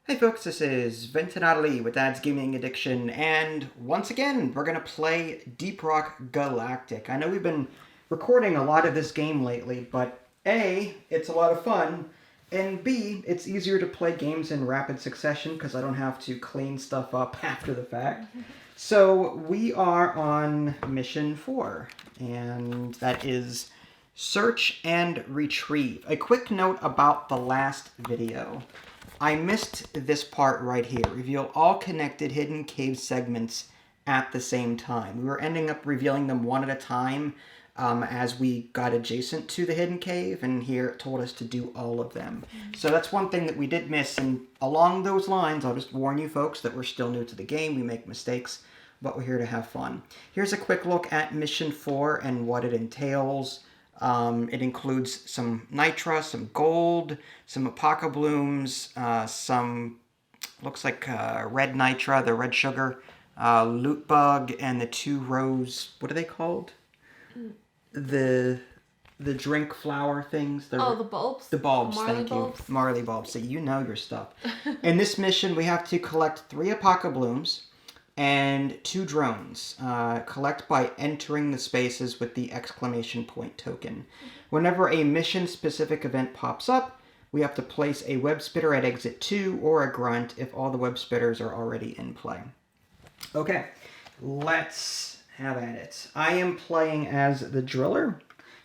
Hey folks, this is Vincent Adelie with Dad's Gaming Addiction, and once again, we're going to play Deep Rock Galactic. I know we've been recording a lot of this game lately, but A, it's a lot of fun, and B, it's easier to play games in rapid succession because I don't have to clean stuff up after the fact. So we are on Mission 4, and that is Search and Retrieve. A quick note about the last video. I missed this part right here. Reveal all connected hidden cave segments at the same time. We were ending up revealing them one at a time as we got adjacent to the hidden cave, and here it told us to do all of them. So that's one thing that we did miss, and along those lines, I'll just warn you folks that we're still new to the game. We make mistakes, but we're here to have fun. Here's a quick look at Mission 4 and what it entails. It includes some nitra, some gold, some apoca blooms, some, looks like red nitra, the red sugar, loot bug, and the 2 rose, what are they called? The drink flower things. The bulbs? The bulbs, Marley bulbs? You. Marley bulbs, so you know your stuff. In this mission, we have to collect 3 apoca blooms and 2 drones. Collect by entering the spaces with the exclamation point token. Whenever a mission-specific event pops up, we have to place a web spitter at exit 2 or a grunt if all the web spitters are already in play. Okay, let's have at it. I am playing as the driller,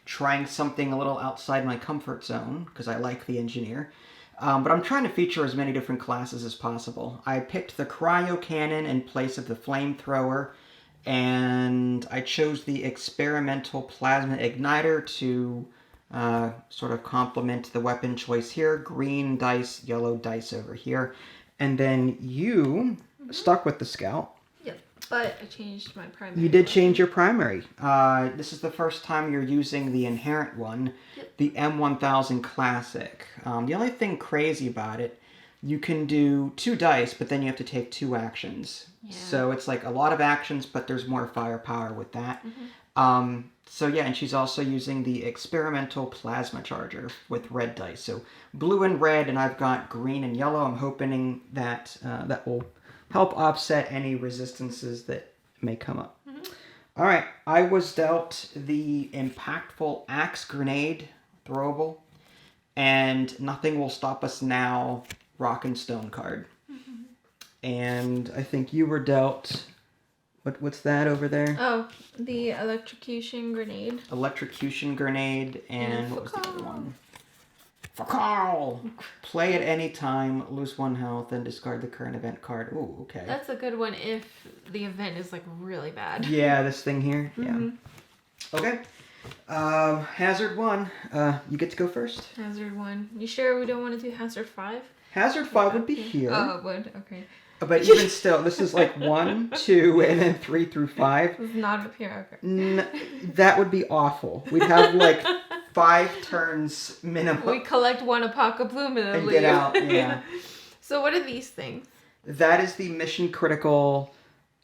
trying something a little outside my comfort zone because I like the engineer. But I'm trying to feature as many different classes as possible. I picked the cryo cannon in place of the flamethrower, and I chose the experimental plasma igniter to sort of complement the weapon choice here. Green dice, yellow dice over here. And then you stuck with the scout. Yep, but I changed my primary. You did change your primary. This is the first time you're using the inherent one, the M1000 Classic. The only thing crazy about it, you can do 2 dice, but then you have to take 2 actions. Yeah. So it's like a lot of actions, but there's more firepower with that. So yeah, and she's also using the experimental plasma charger with red dice. So blue and red, and I've got green and yellow. I'm hoping that that will help offset any resistances that may come up. All right, I was dealt the impactful axe grenade throwable, and nothing will stop us now rock and stone card. And I think you were dealt, what's that over there? Oh, the electrocution grenade. Electrocution grenade, and what was the other one? Fakal! Play at any time, lose 1 health, and discard the current event card. Ooh, okay. That's a good one if the event is like really bad. Yeah, this thing here. Yeah. Okay. Hazard 1. You get to go first. Hazard 1. You sure we don't want to do Hazard 5? Hazard 5 would be here. Oh, it would? Okay. But even still, this is like 1, 2, and then 3 through 5. It's not up here. Okay. That would be awful. We'd have like 5 turns minimum. We collect 1 apoca bloom and then and leave. get out. Yeah. So what are these things? That is the mission critical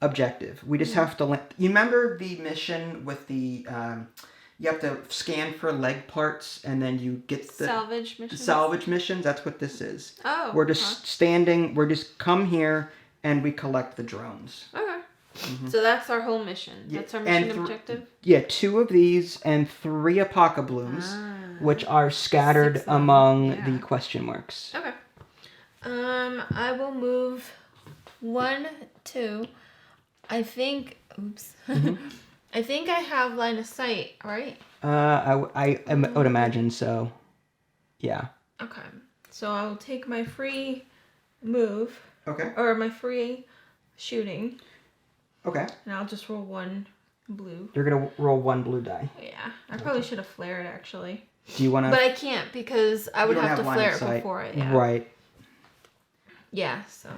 objective. We just have to. You remember the mission with the. You have to scan for leg parts, and then you get the salvage missions. Salvage missions. That's what this is. Oh. We're just standing. We're just come here, and we collect the drones. Okay. So that's our whole mission. That's our mission objective. Yeah, 2 of these and 3 apoca blooms, which are scattered among the question marks. Okay. I will move 1, 2. I think. Oops. I think I have line of sight, right? I would imagine so. Yeah. Okay. So I'll take my free move. Okay. Or my free shooting. Okay. And I'll just roll 1 blue. You're gonna roll 1 blue die. Yeah. I probably should have flared actually. Do you want to? But I can't because I would have to flare it before it. Yeah. Right. Yeah. So.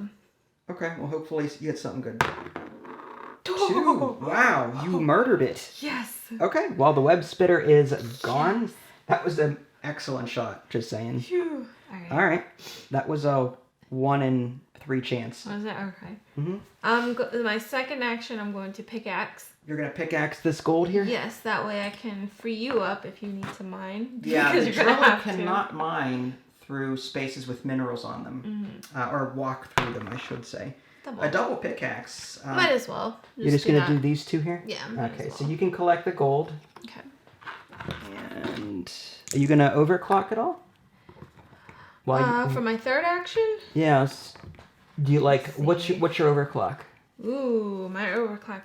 Okay. Well, hopefully you get something good. 2. Wow, you murdered it. Yes. Okay, well, the web spitter is gone. Yes. That was an excellent shot, just saying. Phew. All right. That was a 1 in 3 chance. Was it? Okay. My second action, I'm going to pickaxe. You're going to pickaxe this gold here? Yes, that way I can free you up if you need to mine. Yeah, because the you're gonna driller have cannot mine through spaces with minerals on them. Or walk through them, I should say. A double pickaxe. Might as well. You're just going to do these two here? Yeah. Okay, so you can collect the gold. Okay. And are you going to overclock it all? For my third action? Yes. Do you like, what's your overclock? Ooh, my overclock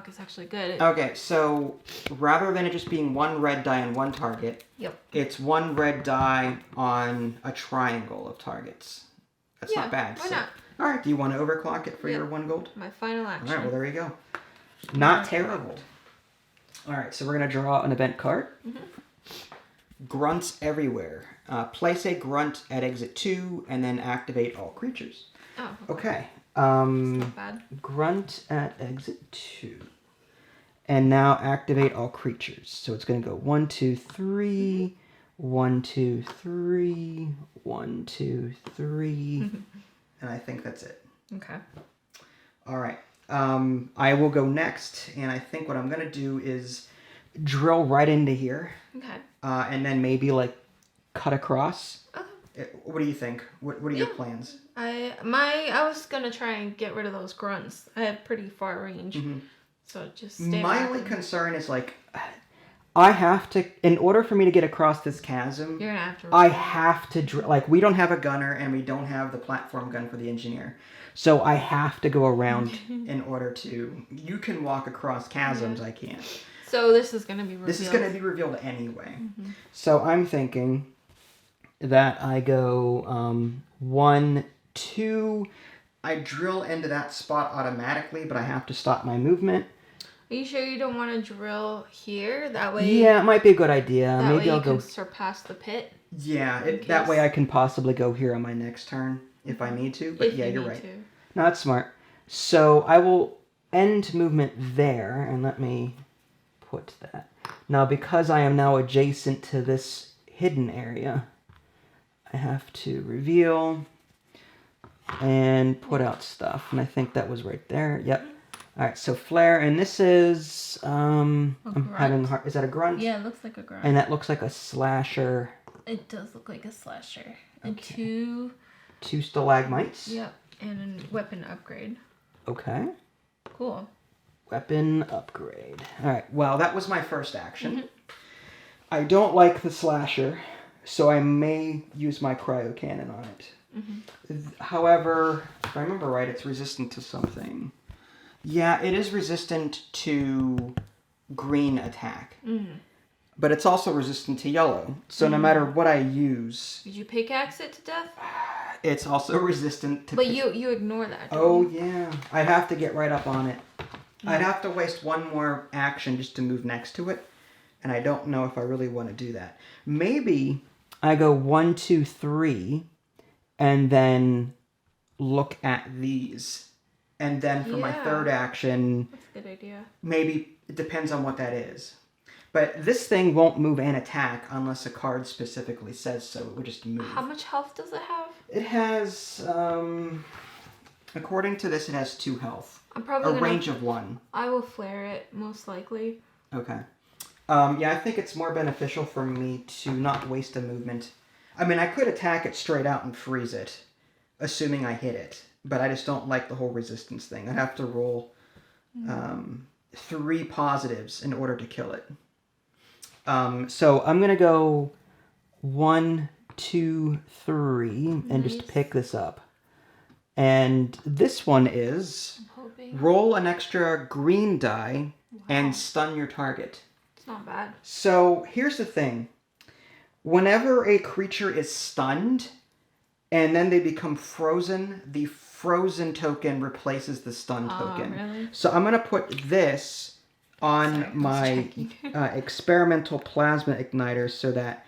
is actually good. Okay, so rather than it just being one red die on one target, it's one red die on a triangle of targets. That's not bad. Why not? All right, do you want to overclock it for your 1 gold? My final action. All right, well, there you go. Not terrible. All right, so we're going to draw an event card. Grunts everywhere. Place a grunt at exit 2 and then activate all creatures. Oh. Okay. Not bad. Grunt at exit 2. And now activate all creatures. So it's going to go 1, 2, 3, 1, 2, 3, 1, 2, 3. And I think that's it. Okay. All right. I will go next, and I think what I'm going to do is drill right into here. Okay. And then maybe, like, cut across. Okay. What do you think? What are your plans? I was going to try and get rid of those grunts. I have pretty far range. So just stay My only concern is, like, I have to, in order for me to get across this chasm, you're gonna have to. I have to, like, we don't have a gunner and we don't have the platform gun for the engineer. So I have to go around in order to, you can walk across chasms, I can't. So this is going to be revealed. This is going to be revealed anyway. So I'm thinking that I go 1, 2, I drill into that spot automatically, but I have to stop my movement. Are you sure you don't want to drill here? That way... Yeah, it might be a good idea. That Maybe way I'll you go... can surpass the pit. Yeah, that way I can possibly go here on my next turn if I need to. But yeah, you're right. No, that's smart. So I will end movement there, and let me put that. Now, because I am now adjacent to this hidden area, I have to reveal and put out stuff. And I think that was right there. Yep. All right, so flare, and this is, I'm having hard, is that a grunt? Yeah, it looks like a grunt. And that looks like a slasher. It does look like a slasher. And two stalagmites. Yep, and a weapon upgrade. Okay. Cool. Weapon upgrade. All right, well, that was my first action. I don't like the slasher, so I may use my cryo cannon on it. However, if I remember right, it's resistant to something. Yeah, it is resistant to green attack. But it's also resistant to yellow. So no matter what I use... Did you pickaxe it to death? It's also resistant to... But you ignore that, don't you? Yeah. I'd have to get right up on it. I'd have to waste one more action just to move next to it. And I don't know if I really want to do that. Maybe I go 1, 2, 3, and then look at these. And then for my third action, that's a good idea. Maybe it depends on what that is. But this thing won't move and attack unless a card specifically says so. It would just move. How much health does it have? It has, according to this, it has 2 health. I'm probably a range of 1. I will flare it, most likely. Okay. Yeah, I think it's more beneficial for me to not waste a movement. I mean, I could attack it straight out and freeze it, assuming I hit it. But I just don't like the whole resistance thing. I'd have to roll 3 positives in order to kill it. So I'm going to go 1, 2, 3 and just pick this up. And this one is roll an extra green die and stun your target. It's not bad. So here's the thing. Whenever a creature is stunned and then they become frozen, the frozen token replaces the stun token. Really? So I'm going to put this on my experimental plasma igniter so that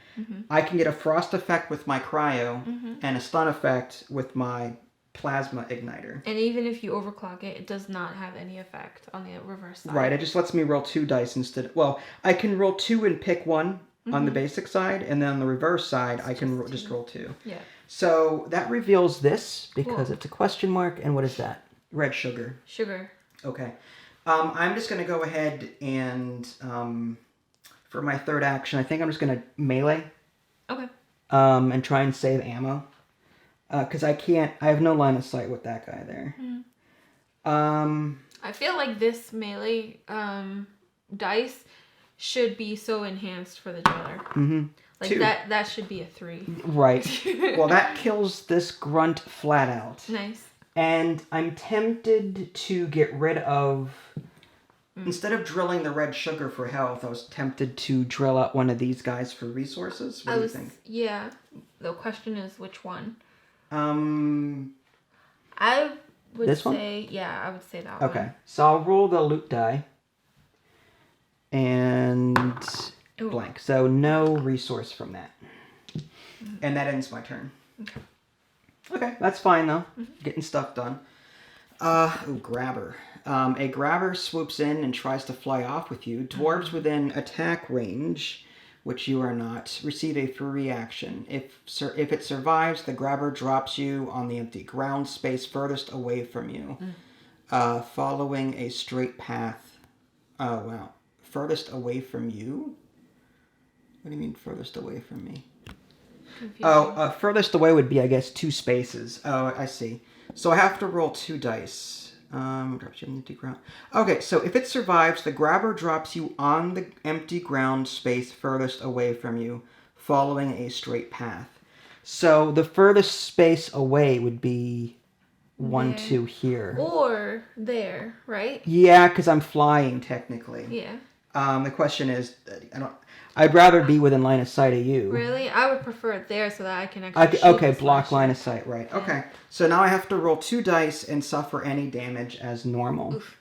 I can get a frost effect with my cryo and a stun effect with my plasma igniter. And even if you overclock it, it does not have any effect on the reverse side. Right, it just lets me roll 2 dice instead. Well, I can roll 2 and pick 1 on the basic side, and then on the reverse side, I can just roll 2. Yeah. So that reveals this because it's a question mark. And what is that? Red sugar. Sugar. Okay. I'm just going to go ahead and for my third action, I think I'm just going to melee. Okay. and try and save ammo. Because I have no line of sight with that guy there. I feel like this melee dice should be so enhanced for the driller. Like 2. that should be a 3. Right. Well, that kills this grunt flat out. Nice. And I'm tempted to get rid of... Instead of drilling the red sugar for health, I was tempted to drill out one of these guys for resources. What do you think? Yeah. The question is which one? I would this say... one? Yeah, I would say that one. Okay. So I'll roll the loot die. And... Ooh. blank. So no resource from that. And that ends my turn. Okay, that's fine though. Getting stuff done. Grabber. A grabber swoops in and tries to fly off with you. Dwarves within attack range, which you are not, receive a free action. If it survives, the grabber drops you on the empty ground space furthest away from you, following a straight path. Oh, wow. Furthest away from you? What do you mean furthest away from me? Confusing. Furthest away would be, I guess, 2 spaces. Oh, I see. So I have to roll 2 dice. Drops you on the empty ground. Okay, so if it survives, the grabber drops you on the empty ground space furthest away from you, following a straight path. So the furthest space away would be 1, 2 here. Or there, right? Yeah, because I'm flying, technically. Yeah. The question is, I'd rather be within line of sight of you. Really? I would prefer it there so that I can actually shoot okay, this block flash. line of sight, right. Yeah. Okay, so now I have to roll 2 dice and suffer any damage as normal. Oof.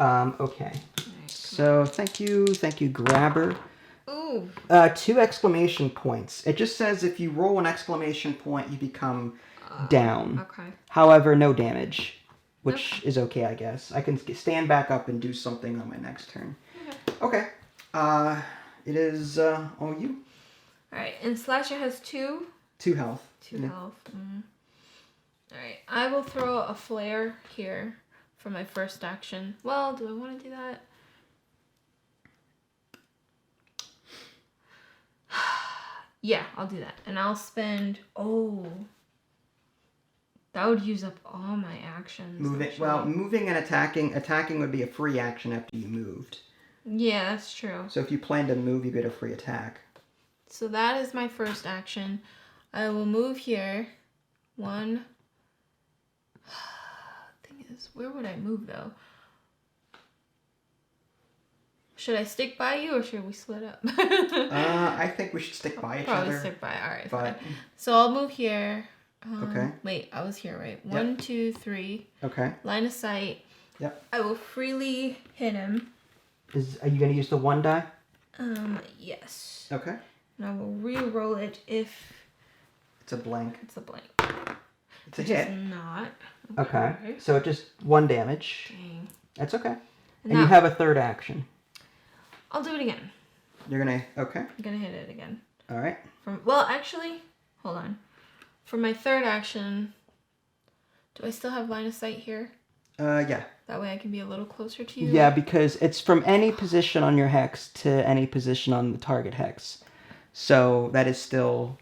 Okay. Right, so thank you, Grabber. Ooh. 2 exclamation points. It just says if you roll an exclamation point, you become down. Okay. However, no damage, which is okay, I guess. I can stand back up and do something on my next turn. Okay. It is all you. Alright, and Slasher has 2 health. 2 health. Alright, I will throw a flare here for my first action. Well, do I want to do that? Yeah, I'll do that. And I'll spend... Oh. That would use up all my actions. Moving and attacking. Attacking would be a free action after you moved. Yeah, that's true. So if you plan to move, you get a free attack. So that is my first action. I will move here. 1. Thing is, where would I move though? Should I stick by you or should we split up? I think we should stick by each other. Probably stick by. All right. Fine. So I'll move here. Okay. Wait, I was here, right? 1, 2, 3. Okay. Line of sight. Yep. I will freely hit him. Are you going to use the 1 die? Yes. Okay. And I will re-roll it if... It's a blank. It's a blank. It's a hit. It's not. Okay. So just 1 damage. Dang. That's okay. And you have a third action. I'll do it again. You're going to... Okay. I'm going to hit it again. All right. Well, actually, hold on. For my third action, do I still have line of sight here? Yeah. That way I can be a little closer to you? Yeah, because it's from any position on your hex to any position on the target hex. So that is still...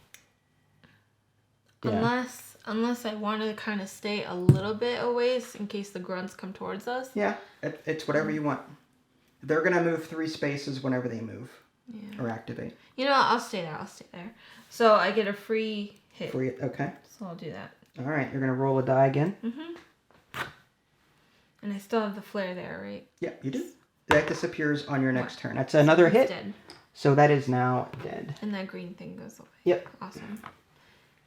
Yeah. Unless I want to kind of stay a little bit away in case the grunts come towards us. Yeah, it's whatever you want. They're going to move 3 spaces whenever they move or activate. You know what? I'll stay there. So I get a free hit. Okay. So I'll do that. All right, you're going to roll a die again. Mm-hmm. And I still have the flare there, right? Yeah, you do. That disappears on your next turn. That's another hit. Dead. So that is now dead. And that green thing goes away. Yep. Awesome.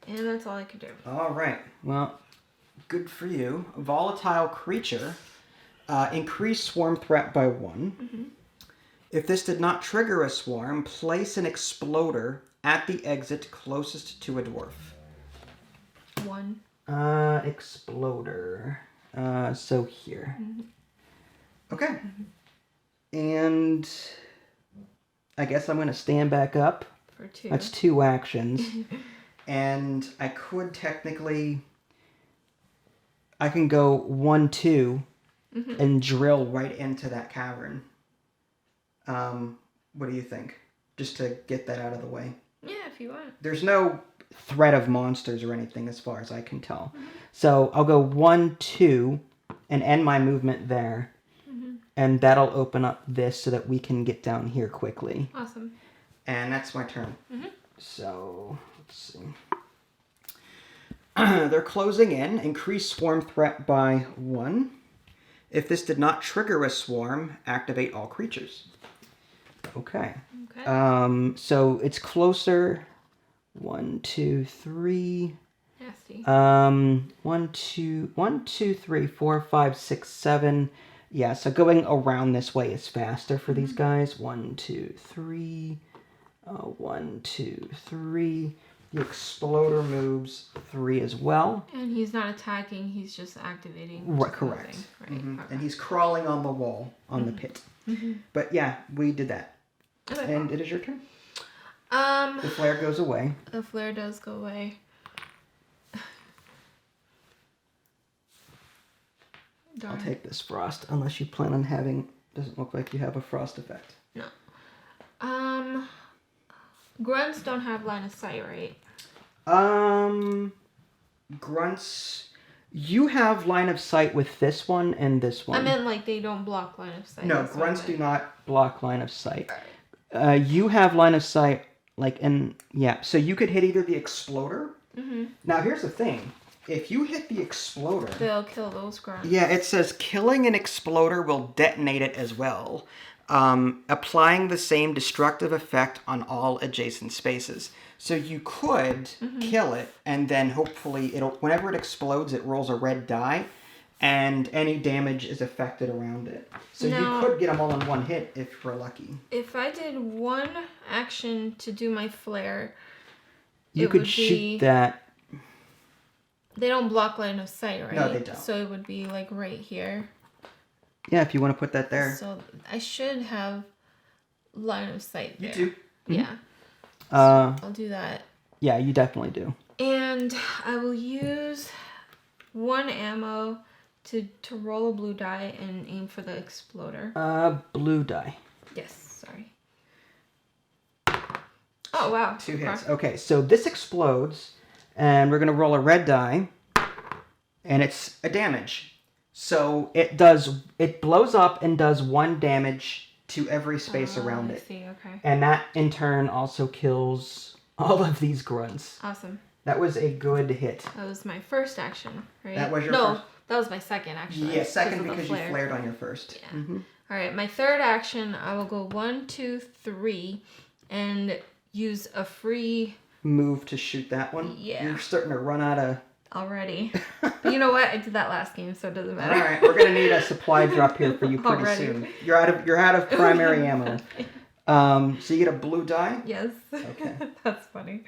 And that's all I could do. All right. Well, good for you. Volatile creature. Increase swarm threat by 1. Mm-hmm. If this did not trigger a swarm, place an exploder at the exit closest to a dwarf. 1. Exploder. So here. Mm-hmm. Okay. Mm-hmm. And I guess I'm going to stand back up. For 2. That's 2 actions. And I could technically... I can go 1, 2 and drill right into that cavern. What do you think? Just to get that out of the way. Yeah, if you want. There's no threat of monsters or anything as far as I can tell. So I'll go 1, 2, and end my movement there. And that'll open up this so that we can get down here quickly. Awesome. And that's my turn. So, let's see. They're closing in. Increase swarm threat by 1. If this did not trigger a swarm, activate all creatures. Okay. So it's closer. 1, 2, 3. Nasty. 1, 2, 3, 4, 5, 6, 7. Yeah, so going around this way is faster for these guys. 1, 2, 3. 1, 2, 3. The exploder moves 3 as well. And he's not attacking, he's just activating. Right, correct. Right. Okay. And he's crawling on the wall, on the pit. But yeah, we did that. Okay. And it is your turn. The flare goes away. The flare does go away. Darn. I'll take this frost, unless you plan on having... Doesn't look like you have a frost effect. No. Grunts don't have line of sight, right? Grunts... You have line of sight with this one and this one. I meant like they don't block line of sight. No, grunts do not block line of sight. You have line of sight, like in... Yeah, so you could hit either the exploder. Now, here's the thing. If you hit the exploder... They'll kill those grunts. Yeah, it says killing an exploder will detonate it as well, applying the same destructive effect on all adjacent spaces. So you could kill it, and then hopefully, whenever it explodes, it rolls a red die, and any damage is affected around it. So you could get them all in one hit if you're lucky. If I did one action to do my flare... You could shoot that... They don't block line of sight, right? No, they don't. So it would be like right here. Yeah, if you want to put that there. So I should have line of sight there. You do. Yeah. So I'll do that. Yeah, you definitely do. And I will use 1 ammo to roll a blue die and aim for the exploder. Blue die. Yes, sorry. Oh, wow. 2 hits. Okay, so this explodes. And we're going to roll a red die, and it's a damage. So it blows up and does 1 damage to every space around it. I see, okay. And that, in turn, also kills all of these grunts. Awesome. That was a good hit. That was my first action, right? That was your first? That was my second, actually. Yeah, second because you flared on your first. Yeah. All right, my third action, I will go 1, 2, 3, and use a free... Move to shoot that one? Yeah. You're starting to run out of... Already. But you know what? I did that last game, so it doesn't matter. All right, we're going to need a supply drop here for you pretty soon. You're out of primary ammo. So you get a blue die? Yes. Okay. That's funny.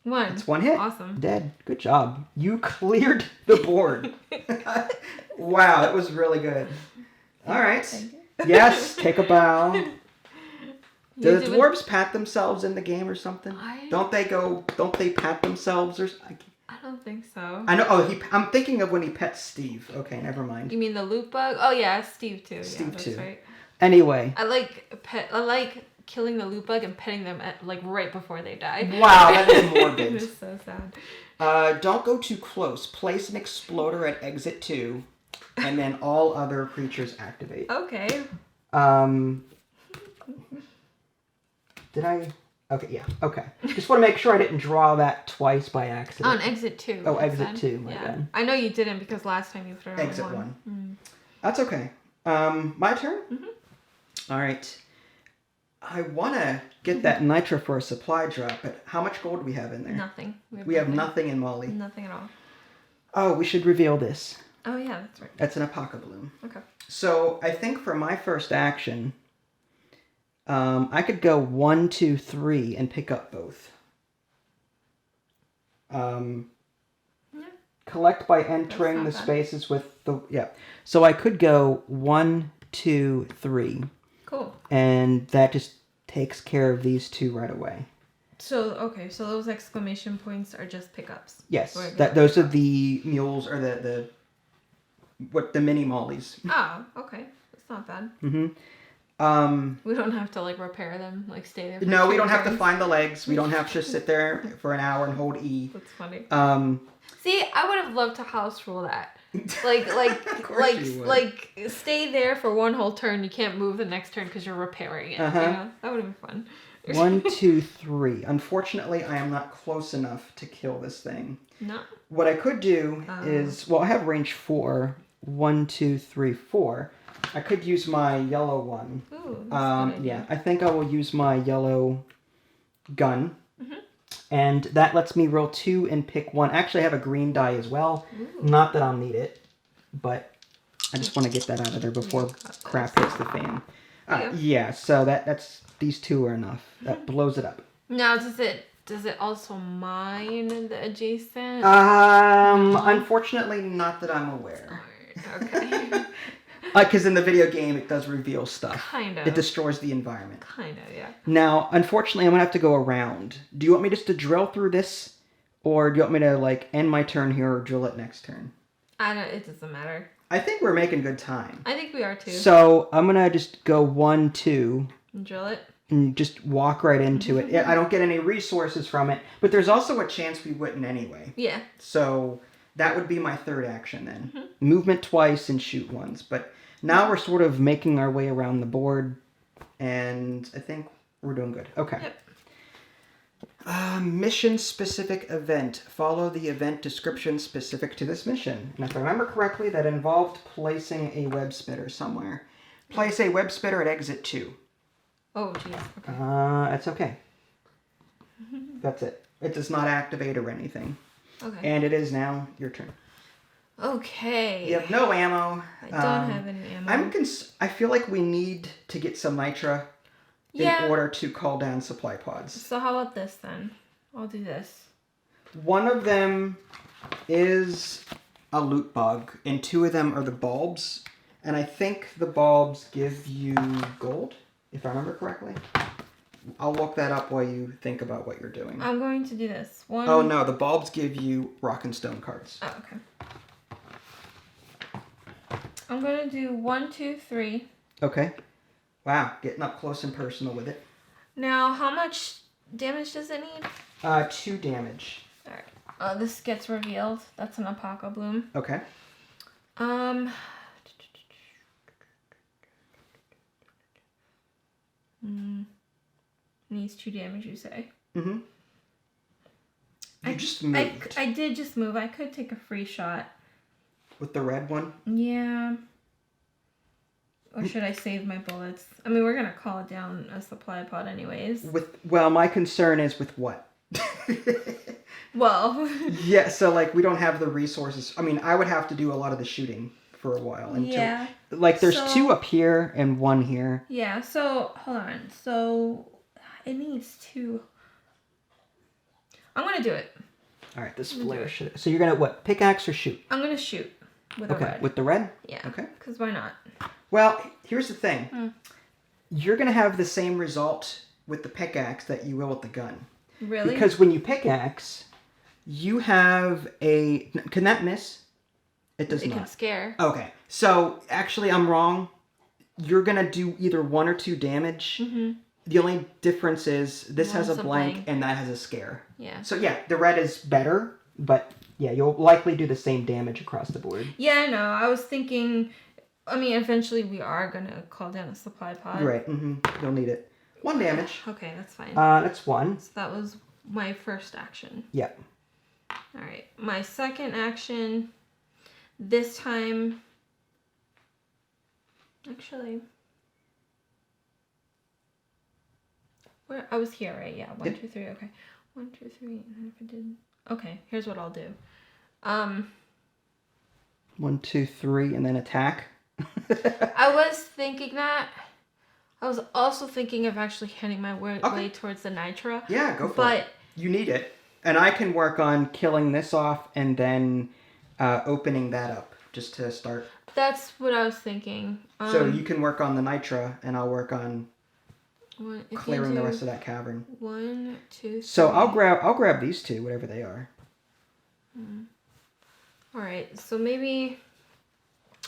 1. It's 1 hit. Awesome. Dead. Good job. You cleared the board. Wow, that was really good. All right. Thank you. Yes, take a bow. Do the dwarves pat themselves in the game or something? Don't they pat themselves or I don't think so. I know. Oh, I'm thinking of when he pets Steve. Okay, never mind. You mean the loot bug? Oh yeah, Steve too. Steve too. That's right. Anyway. I like killing the loot bug and petting them right before they die. Wow, that is morbid. It's so sad. Don't go too close. Place an exploder at exit 2, and then all other creatures activate. Okay. Did I? Okay, yeah, okay. Just want to make sure I didn't draw that twice by accident. On exit 2. Oh, exit 2, my bad. I know you didn't because last time you threw exit 1. That's okay. My turn? All right. I want to get that nitro for a supply drop, but how much gold do we have in there? Nothing. We have nothing in Molly. Nothing at all. Oh, we should reveal this. Oh, yeah, that's right. That's an Apoca Bloom. Okay. So I think for my first action... I could go 1, 2, 3 and pick up both. Collect by entering the spaces with the... Yeah. So I could go 1, 2, 3. Cool. And that just takes care of these 2 right away. So, okay. So those exclamation points are just pickups. Yes. Those are the mules or the mini mollies. Oh, okay. That's not bad. We don't have to like repair them, like stay there. No, we don't have to find the legs. We don't have to sit there for an hour and hold E. That's funny. Um, See, I would have loved to house rule that. Like, stay there for one whole turn. You can't move the next turn because you're repairing it. Uh-huh. You know? That would have been fun. 1, 2, 3. Unfortunately, I am not close enough to kill this thing. No. What I could do is, well, I have range 4. 1, 2, 3, 4. I could use my yellow one. Ooh, that's a good idea. Yeah, I think I will use my yellow gun. Mm-hmm. And that lets me roll 2 and pick 1. Actually, I have a green die as well. Ooh. Not that I'll need it, but I just want to get that out of there before crap hits the fan. Yeah, so that's these 2 are enough. That blows it up. Now, does it also mine the adjacent? Unfortunately, not that I'm aware. Okay. Because in the video game, it does reveal stuff. Kind of. It destroys the environment. Kind of, yeah. Now, unfortunately, I'm going to have to go around. Do you want me just to drill through this? Or do you want me to, like, end my turn here or drill it next turn? It doesn't matter. I think we're making good time. I think we are, too. So, I'm going to just go 1, 2. And drill it? And just walk right into it. I don't get any resources from it. But there's also a chance we wouldn't anyway. Yeah. So, that would be my third action then. Mm-hmm. Movement twice and shoot once. But now we're sort of making our way around the board. And I think we're doing good. Okay. Yep. Mission-specific event. Follow the event description specific to this mission. And if I remember correctly, that involved placing a web spitter somewhere. Place a web spitter at exit 2. Oh, jeez. Okay. That's okay. That's it. It does not activate or anything. Okay. And it is now your turn. Okay. You have no ammo. I don't have any ammo. I feel like we need to get some nitra in order to call down supply pods. So how about this then? I'll do this. One of them is a loot bug, and 2 of them are the bulbs. And I think the bulbs give you gold, if I remember correctly. I'll look that up while you think about what you're doing. I'm going to do this. Oh no, the bulbs give you rock and stone cards. Oh, okay. I'm going to do 1, 2, 3. Okay. Wow, getting up close and personal with it. Now, how much damage does it need? 2 damage. Alright. This gets revealed. That's an Apoca Bloom. Okay. Needs 2 damage, you say? Mm-hmm. You just moved. I did just move. I could take a free shot. With the red one? Yeah. Or should I save my bullets? I mean, we're going to call down a supply pod anyways. Well, my concern is with what? Well. Yeah, so, like, we don't have the resources. I mean, I would have to do a lot of the shooting for a while. Until, like, there's 2 up here and 1 here. Yeah, so, hold on. So, it needs 2. I'm going to do it. All right, this flare should... So you're going to, what, pickaxe or shoot? I'm going to shoot with a red. With the red? Yeah. Okay. Because why not? Well, here's the thing. You're going to have the same result with the pickaxe that you will with the gun. Really? Because when you pickaxe, you have a... Can that miss? It does not. It can scare. Okay. So, actually, I'm wrong. You're going to do either 1 or 2 damage. Mm-hmm. The only difference is this has a blank and that has a scare. Yeah. So, yeah, the red is better, but, yeah, you'll likely do the same damage across the board. Yeah, I know. I was thinking... I mean, eventually we are going to call down a supply pod. Right. Mm-hmm. You'll need it. 1 damage. Okay, that's fine. That's 1. So that was my first action. Yep. All right. My second action, this time... Actually... Where I was here, right? Yeah. 1, 2, 3. Okay. 1, 2, 3. And then if I did... Okay, here's what I'll do. 1, 2, 3, and then attack. I was thinking that. I was also thinking of actually heading my way towards the nitra. Yeah, go for it. You need it. And I can work on killing this off and then opening that up just to start. That's what I was thinking. So you can work on the nitra and I'll work on clearing the rest of that cavern. 1, 2, 3. So I'll grab these 2, whatever they are. All right. So maybe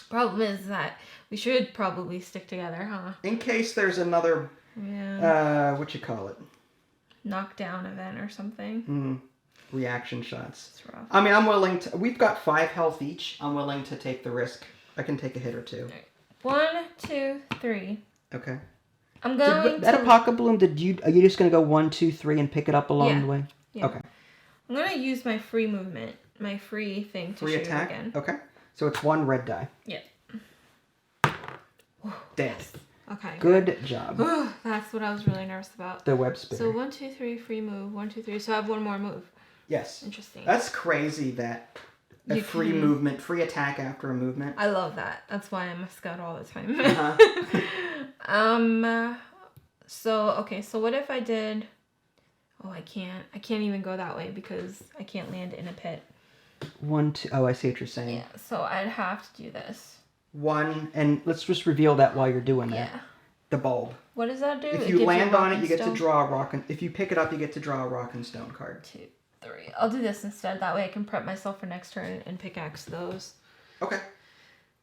Problem is that we should probably stick together, huh? In case there's another, what you call it? Knockdown event or something. Reaction shots. It's rough. I mean, I'm willing to... We've got 5 health each. I'm willing to take the risk. I can take a hit or 2. 1, 2, 3. Okay. I'm going That Apoca Bloom, are you just going to go 1, 2, 3 and pick it up along the way? Yeah. Okay. I'm going to use my free movement, my free thing to shoot attack? again. Okay. So it's 1 red die. Yeah. Dead. Okay. Good job. That's what I was really nervous about. The web spinner. So 1, 2, 3, free move. 1, 2, 3. So I have one more move. Yes. Interesting. That's crazy that a free movement, free attack after a movement. I love that. That's why I'm a scout all the time. So what if I did... Oh, I can't even go that way because I can't land in a pit. 1, 2... Oh, I see what you're saying. Yeah, so I'd have to do this. 1, and let's just reveal that while you're doing that. Yeah. The bulb. What does that do? If you land on it, you get to draw a rock. If you pick it up, you get to draw a rock and stone card. 2, 3. I'll do this instead. That way I can prep myself for next turn and pickaxe those. Okay.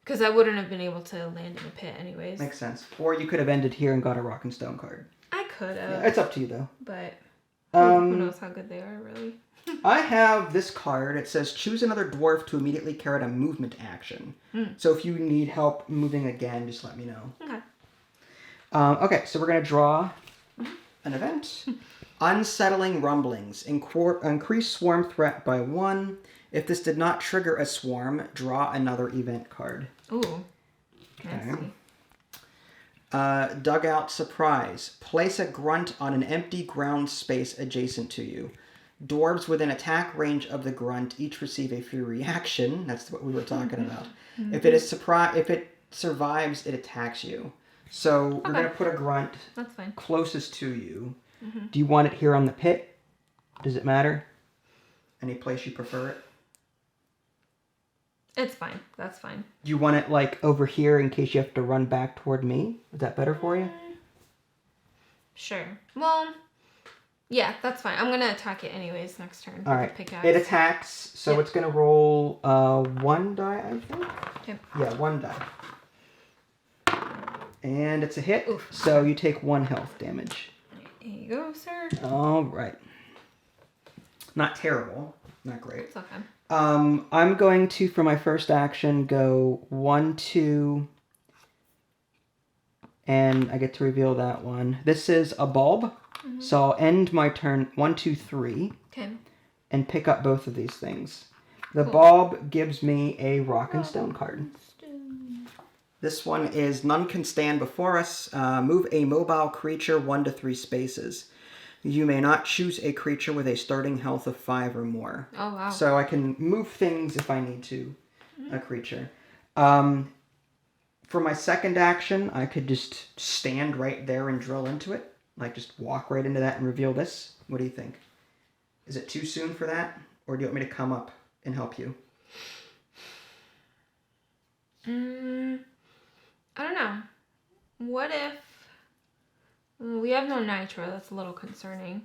Because I wouldn't have been able to land in a pit anyways. Makes sense. Or you could have ended here and got a rock and stone card. I could have. Yeah, it's up to you, though. But who knows how good they are, really. I have this card. It says, choose another dwarf to immediately carry out a movement action. So if you need help moving again, just let me know. Okay. Okay, so we're going to draw an event. Unsettling rumblings. Increase swarm threat by 1. If this did not trigger a swarm, draw another event card. Ooh. Nasty. Dugout surprise. Place a grunt on an empty ground space adjacent to you. Dwarves within attack range of the grunt each receive a free reaction. That's what we were talking about. If it survives, it attacks you. So we're going to put a grunt That's fine. closest to you. Do you want it here on the pit? Does it matter? Any place you prefer it? It's fine. That's fine. Do you want it like over here in case you have to run back toward me? Is that better for you? Sure. Well, yeah, that's fine. I'm going to attack it anyways next turn. All right. Pickaxe. It attacks, so it's going to roll 1 die, I think? Okay. Yeah, 1 die. And it's a hit, Oof. so you take 1 health damage. Here you go, sir. All right. Not terrible. Not great. It's okay. I'm going to, for my first action, go 1, 2, and I get to reveal that one. This is a bulb, so I'll end my turn 1, 2, 3, Okay. and pick up both of these things. The bulb gives me a rock and stone card. This one is none can stand before us. Move a mobile creature 1 to 3 spaces. You may not choose a creature with a starting health of 5 or more. Oh, wow. So I can move things if I need to, a creature. For my second action, I could just stand right there and drill into it. Like, just walk right into that and reveal this. What do you think? Is it too soon for that? Or do you want me to come up and help you? I don't know. What if... We have no nitro. That's a little concerning.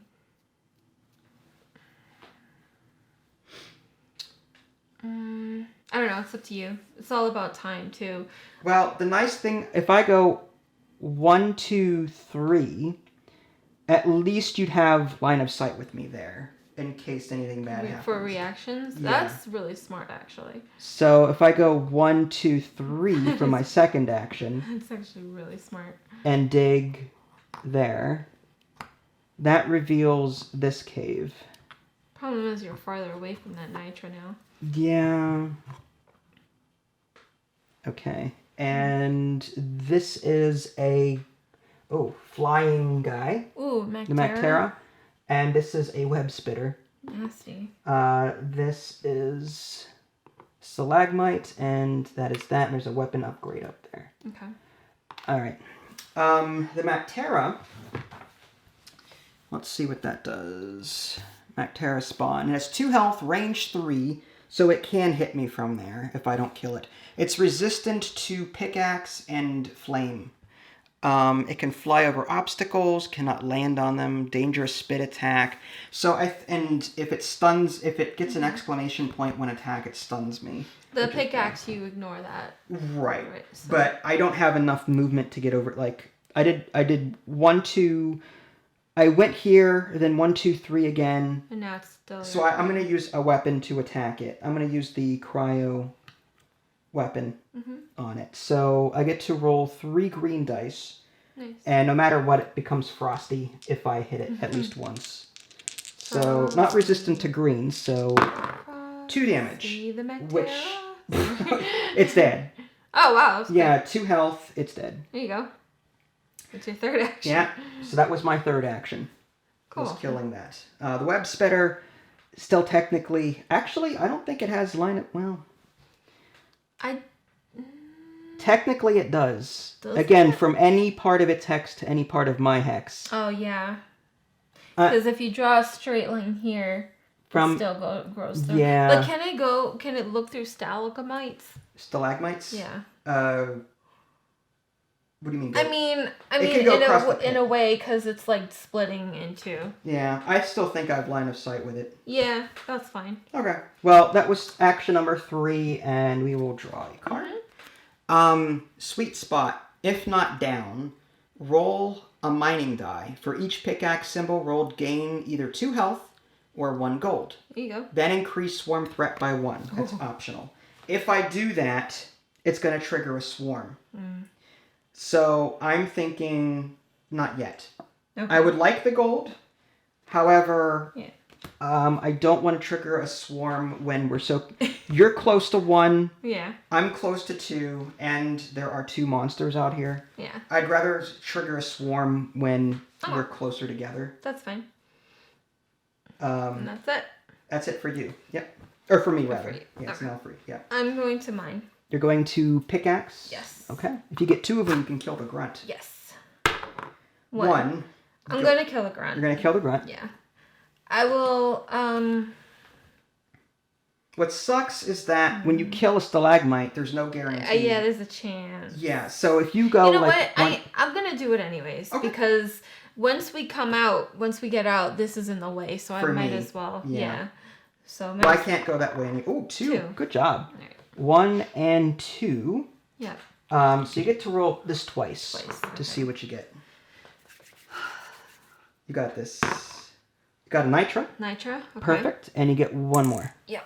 I don't know. It's up to you. It's all about time, too. Well, the nice thing, if I go 1, 2, 3, at least you'd have line of sight with me there in case anything bad happens. For reactions? Yeah. That's really smart, actually. So if I go 1, 2, 3 for my second action... That's actually really smart. And dig there, that reveals this cave. Problem is you're farther away from that nitro now. Yeah. Okay. And this is a flying guy. Ooh, Mactera. The Mactera. And this is a web spitter. Nasty. This is stalagmite, and that is that. And there's a weapon upgrade up there. Okay. All right. The Mactera. Let's see what that does. Mactera spawn. It has 2 health, range 3, so it can hit me from there if I don't kill it. It's resistant to pickaxe and flame. It can fly over obstacles, cannot land on them, dangerous spit attack. So and if it gets an exclamation point when attack, it stuns me. The pickaxe, you ignore that. Right. So. But I don't have enough movement to get over it. Like I did 1, 2. I went here, then 1, 2, 3 again. And now it's still. So I'm gonna use a weapon to attack it. I'm gonna use the cryo weapon on it. So I get to roll 3 green dice. Nice. And no matter what, it becomes frosty if I hit it at least once. So not resistant to green, so 2 damage. Which it's dead. Oh wow. Yeah, 2 health, it's dead. There you go. It's your third action. Yeah, so that was my third action. Cool. Was killing that. The web spitter still technically... Actually, I don't think it has line of... Well... Technically it does. Again, from any part of its hex to any part of my hex. Oh, yeah. Because if you draw a straight line here, it still grows through. Yeah. But can it look through stalagmites? Stalagmites? Yeah. What do you mean? I mean, in a way, because it's like splitting into. Yeah, I still think I have line of sight with it. Yeah, that's fine. Okay. Well, that was action number 3, and we will draw a card. Sweet spot. If not down, roll a mining die. For each pickaxe symbol rolled, gain either 2 health or 1 gold. There you go. Then increase swarm threat by 1. That's optional. If I do that, it's going to trigger a swarm. So I'm thinking not yet. Okay. I would like the gold. However, I don't want to trigger a swarm when we're so... You're close to 1. Yeah. I'm close to 2, and there are 2 monsters out here. Yeah. I'd rather trigger a swarm when we're closer together. That's fine. And that's it. That's it for you. Yep. Or for me, rather. For you. Yeah, it's now free. Yeah. I'm going to mine. You're going to pickaxe? Yes. Okay. If you get 2 of them, you can kill the grunt. Yes. 1. I'm going to kill the grunt. You're going to kill the grunt? Yeah. I will, What sucks is that when you kill a stalagmite, there's no guarantee. Yeah, there's a chance. Yeah, so if you go You know what? I'm going to do it anyways. Okay. Because once we get out, this is in the way, so I might as well. Yeah. So I can't go that way. Oh, 2. Good job. Right. 1 and 2. Yeah. So you get to roll this twice to see what you get. You got this. You got a nitra. Nitra. Okay. Perfect. And you get 1 more. Yep.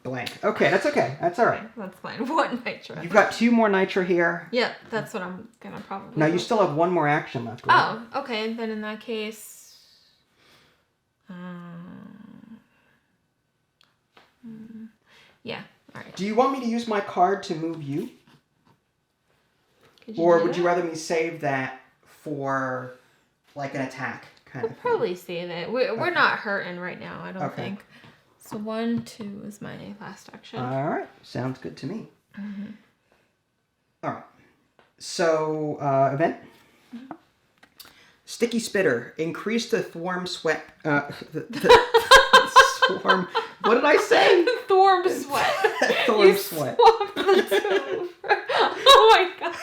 Blank. Okay, that's okay. That's all right. That's fine. 1 nitra. You've got 2 more nitra here. Yep, that's what I'm gonna probably. Now you still have 1 more action left. Right? Oh, okay. Then in that case. Yeah. All right. Do you want me to use my card to move you? Or would you rather me save that for like an attack kind of thing? Probably save it. We're not hurting right now, I don't think. So 1, 2 is my last action. All right. Sounds good to me. All right. So, event. Sticky Spitter. Increase the Thorm Sweat... Swarm... What did I say? Thorm Sweat. Thorm Sweat. Oh my god.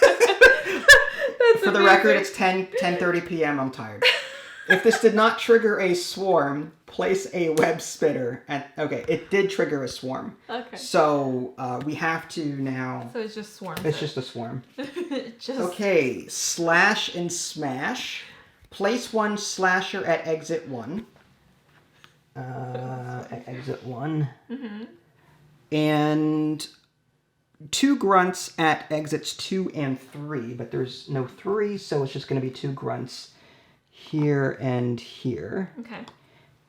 That's For the record, it's 10:30 p.m. I'm tired. If this did not trigger a swarm, place a web spitter at... Okay, it did trigger a swarm. Okay. So, we have to now... So it's just swarm. It's just a swarm. Okay, slash and smash. Place 1 slasher at exit 1. At exit 1. And 2 grunts at exits 2 and 3, but there's no 3, so it's just going to be 2 grunts here and here. Okay.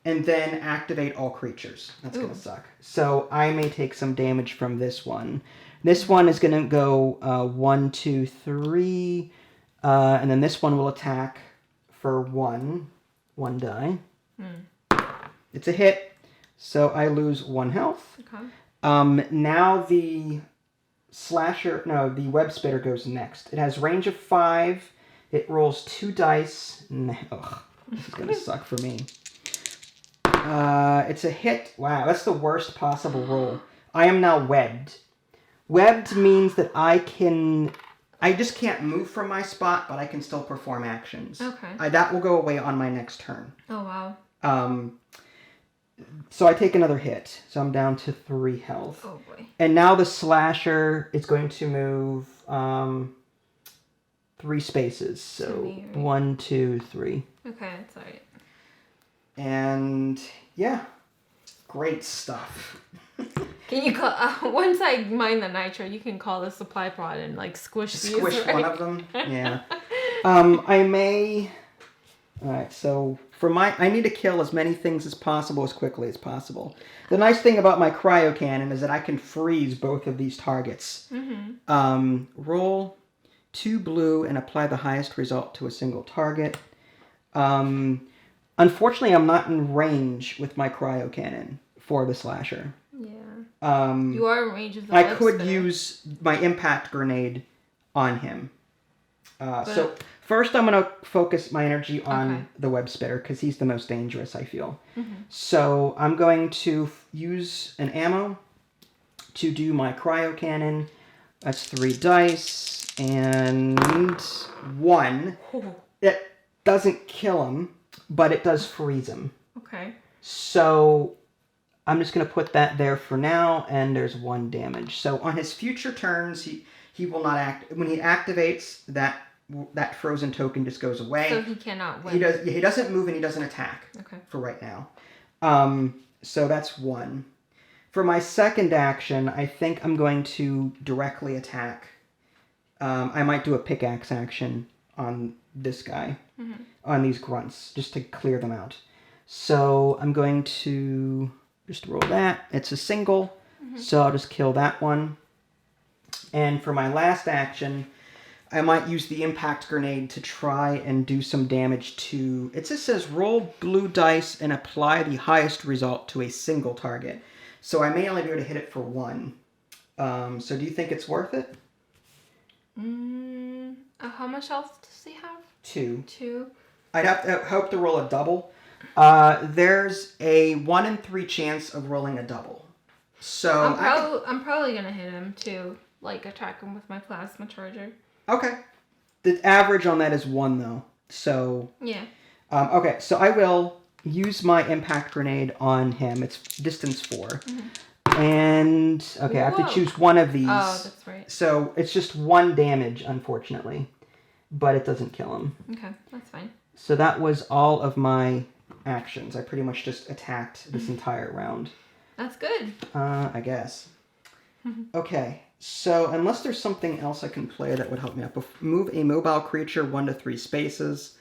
And then activate all creatures. That's going to suck. So I may take some damage from this one. This one is going to go 1, 2, 3, and then this one will attack for 1 die. It's a hit, so I lose 1 health. Okay. Now the the web spitter goes next. It has range of 5. It rolls 2 dice. Ugh, this is gonna suck for me. It's a hit. Wow, that's the worst possible roll. I am now webbed. Webbed means that I just can't move from my spot, but I can still perform actions. Okay. That will go away on my next turn. Oh, wow. So I take another hit. So I'm down to 3 health. Oh, boy. And now the slasher is going to move 3 spaces. So me, right? 1, 2, 3. Okay, that's alright. And yeah, great stuff. Can you call, once I mine the nitro, you can call the supply pod and like squish these, Squish right? one of them. Yeah. I may. All right. So I need to kill as many things as possible as quickly as possible. The nice thing about my cryo cannon is that I can freeze both of these targets. Mm-hmm. Roll 2 blue and apply the highest result to a single target. Unfortunately, I'm not in range with my cryo cannon for the slasher. Yeah. You You are in range of the I web could spinner. use my impact grenade on him. So first I'm going to focus my energy on the web spitter because he's the most dangerous, I feel. Mm-hmm. So I'm going to use an ammo to do my cryo cannon. That's 3 dice and 1. Oh. It doesn't kill him, but it does freeze him. Okay. So I'm just going to put that there for now, and there's 1 damage. So on his future turns, he will not act. When he activates, that frozen token just goes away. So he cannot win. He doesn't move and he doesn't attack. Okay. For right now. So that's 1. For my second action, I think I'm going to directly attack. I might do a pickaxe action on this guy, on these grunts, just to clear them out. So I'm going to just roll that. It's a single, so I'll just kill that one. And for my last action, I might use the impact grenade to try and do some damage to... It just says roll blue dice and apply the highest result to a single target. So I may only be able to hit it for 1. So do you think it's worth it? How much health does he have? 2. 2. I'd hope to roll a double. There's a 1 in 3 chance of rolling a double. So I'm probably gonna hit him to like attack him with my plasma charger. Okay. The average on that is 1 though. So yeah. Okay, so I will use my impact grenade on him. It's distance 4. And okay, I have to choose one of these. Oh, that's right. So it's just 1 damage, unfortunately, but it doesn't kill him. Okay, that's fine. So that was all of my actions. I pretty much just attacked this entire round. That's good. I guess. Okay, so unless there's something else I can play that would help me out, move a mobile creature 1 to 3 spaces.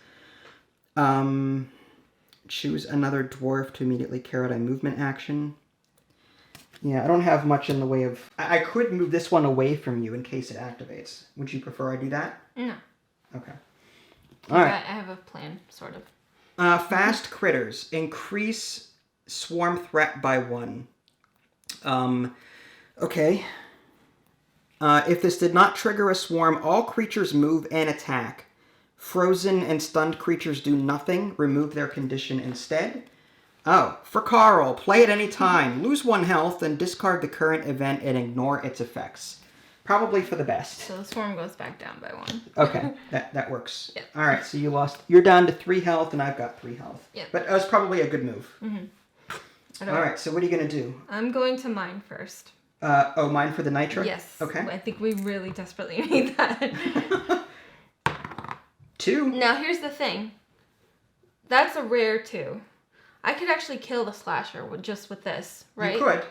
Choose another dwarf to immediately carry out a movement action. Yeah, I don't have much in the way of... I could move this one away from you in case it activates. Would you prefer I do that? No. Okay. All right. I have a plan, sort of. Fast critters. Increase swarm threat by 1. Okay. If this did not trigger a swarm, all creatures move and attack. Frozen and stunned creatures do nothing. Remove their condition instead. Oh, for Carl, play at any time. Lose 1 health and discard the current event and ignore its effects. Probably for the best. So the swarm goes back down by 1. Okay, that works. Yep. All right, so you're down to 3 health and I've got 3 health. Yep. But that was probably a good move. Mm-hmm. All right, so what are you going to do? I'm going to mine first. Mine for the nitro? Yes. Okay. I think we really desperately need that. 2. Now, here's the thing. That's a rare 2. I could actually kill the slasher just with this, right? You could.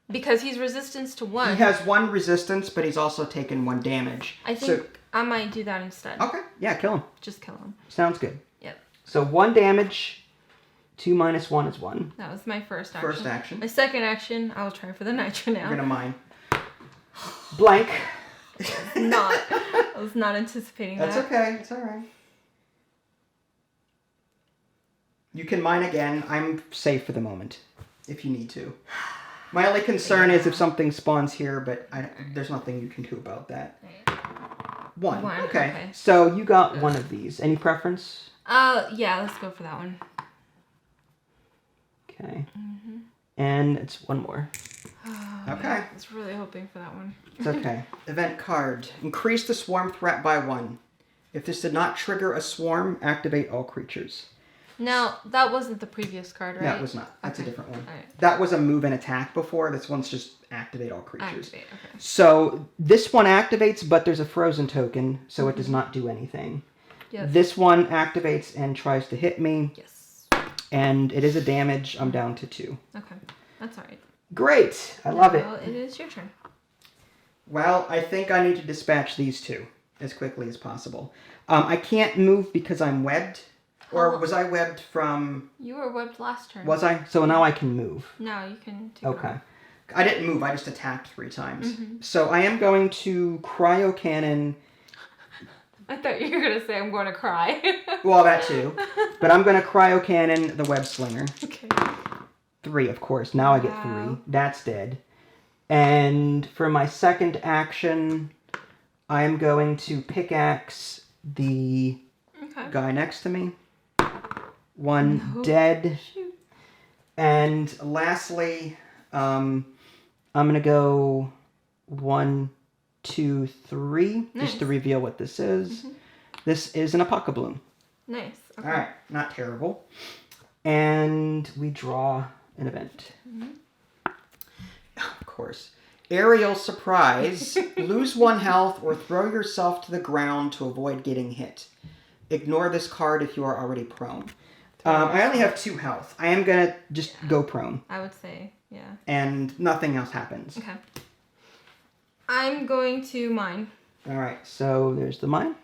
Because he's resistance to 1. He has 1 resistance, but he's also taken 1 damage. I think I might do that instead. Okay, yeah, kill him. Just kill him. Sounds good. Yep. So 1 damage, 2 minus 1 is 1. That was my first action. First action. My second action, I will try for the nitro now. You're gonna mine. Blank. I was not anticipating That's that. okay, it's alright. You can mine again. I'm safe for the moment, if you need to. My only concern is if something spawns here, but there's nothing you can do about that. 1. Okay. So you got 1 of these. Any preference? Yeah, let's go for that one. Okay. And it's 1 more. Oh, Okay. yeah, I was really hoping for that one. It's okay. Event card. Increase the swarm threat by 1. If this did not trigger a swarm, activate all creatures. Now, that wasn't the previous card, right? No, it was not. That's a different one. All right. That was a move and attack before. This one's just activate all creatures. Activate, okay. So this one activates, but there's a frozen token, so it does not do anything. Yes. This one activates and tries to hit me. Yes. And it is a damage. I'm down to 2. Okay. That's all right. Great. I love it. Well, it is your turn. Well, I think I need to dispatch these 2 as quickly as possible. I can't move because I'm webbed. Or was I webbed from... You were webbed last turn. Was I? So now I can move. Now you can take Okay. it off. I didn't move. I just attacked 3 times. So I am going to cryo cannon... I thought you were going to say I'm going to cry. Well, that too. But I'm going to cryo cannon the web slinger. Okay. 3, of course. Now I get 3. That's dead. And for my second action, I am going to pickaxe the guy next to me. 1 dead. Shoot. And lastly, I'm going to go 1, 2, 3, just to reveal what this is. This is an Apocabloom. Nice. Okay. All right, not terrible. And we draw an event. Of course. Aerial surprise. Lose 1 health or throw yourself to the ground to avoid getting hit. Ignore this card if you are already prone. I only have 2 health. I am going to just go prone. I would say, yeah. And nothing else happens. Okay. I'm going to mine. All right, so there's the mine.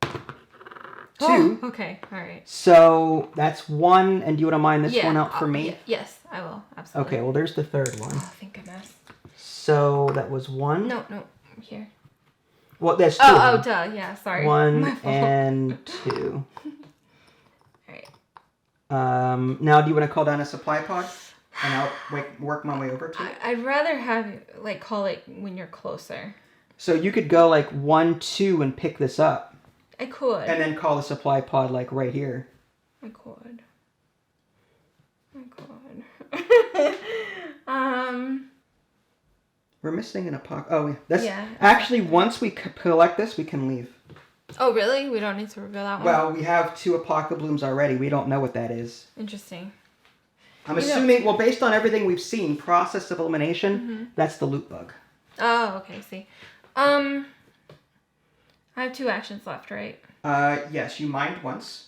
2. Oh, okay, all right. So that's 1, and do you want to mine this one out for me? Yes, I will, absolutely. Okay, well, there's the third one. Oh, thank goodness. So that was 1. No, here. Well, there's 2. Oh, duh, yeah, sorry. 1 My fault. and 2. All right. Now, do you want to call down a supply pod? And I'll work my way over to it? I'd rather have you, call it when you're closer. So you could go, 1, 2, and pick this up. I could. And then call the supply pod, right here. I could. We're missing an apoc... Oh, that's... Yeah. Actually, once we collect this, we can leave. Oh, really? We don't need to reveal that one? Well, we have 2 Apocablooms already. We don't know what that is. Interesting. I'm assuming, well, based on everything we've seen, process of elimination, that's the loot bug. Oh, okay, I see. I have 2 actions left, right? Yes, you mined once.